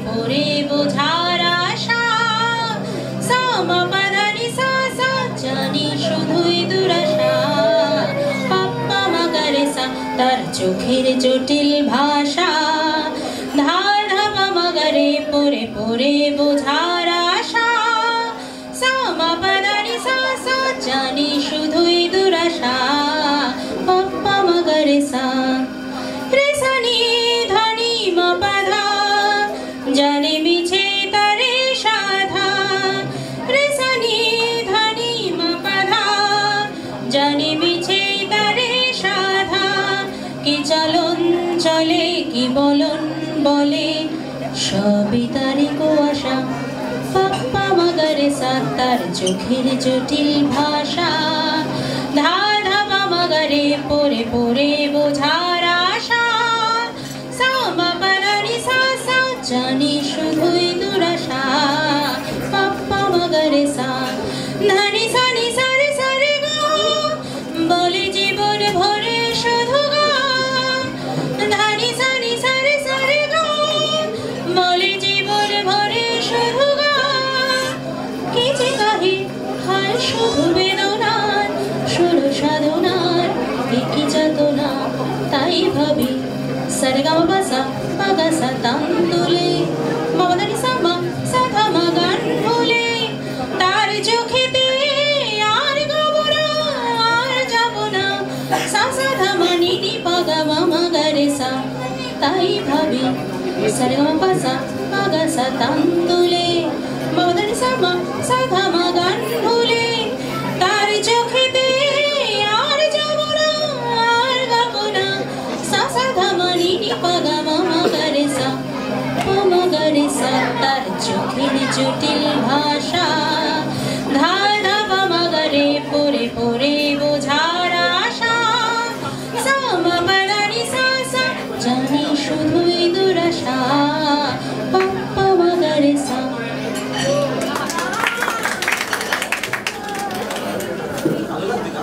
পড়ে বোঝার আশা সামা পাদানি সা সা জানি শুধুই দুরাশা পাপ্পা মাগারে সা তার চোখের জটিল ভাষা ধা ধামা মাগারে পড়ে পড়ে বোঝার আশা সামা পাদানি সা সা জানি শুধুই দুরাশা পাপ্পা মাগারে সা রে সা নি ধা নি মা পা ধা জানে মিছে তারে সাধা রে সা নি ধা নি মা পা ধা জানে মিছে তারে সাধা কি চলন চলে কি বলন বলে সবই তারি কুয়াশা পাপ্পা মাগারে সা তার চোখের জটিল ভাষা ধা ধামা মাগারে পড়ে পড়ে বোঝার আশা সামা পাদানি সা সা জানি শুধুই দুরাশা পাপ্পা মাগারে সা ধানি সা নি সা রে সা রে গা বলে জীবন ভরে শুধু গা ধানি সা নি সা রে সা রে গা বলে জীবন ভরে শুধু গা কি যে গাহি হায় শুধু বেদনার শুধু সাধনার কি যাতনা তাই ভাবি সারে গা মা পা সা পা গা সা তাম তুলে মা পা নি সা মা সা ধা মা গান ভুলে তার চোখেতে আর গাবো না আর যাবো না সা সা ধা মা নি নি পা গা মা মা গা রে সা তাই ভাবি সারে গা মা পা সা পা গা সা তাম তুলে মা পা নি সা মা সা ধা মা গান ভুলে তার চোখেতে আর যাবো না আর গাবো না সা সা ধা মা নি নি পা গা মা মা গা রে সা পা মা গা রে সা তার চোখের জটিল ভাষা ধা ধা পা মা গা রে পড়ে পড়ে বোঝার আশা সামা পাদানি সা সা জানি শুধুই দুরাশা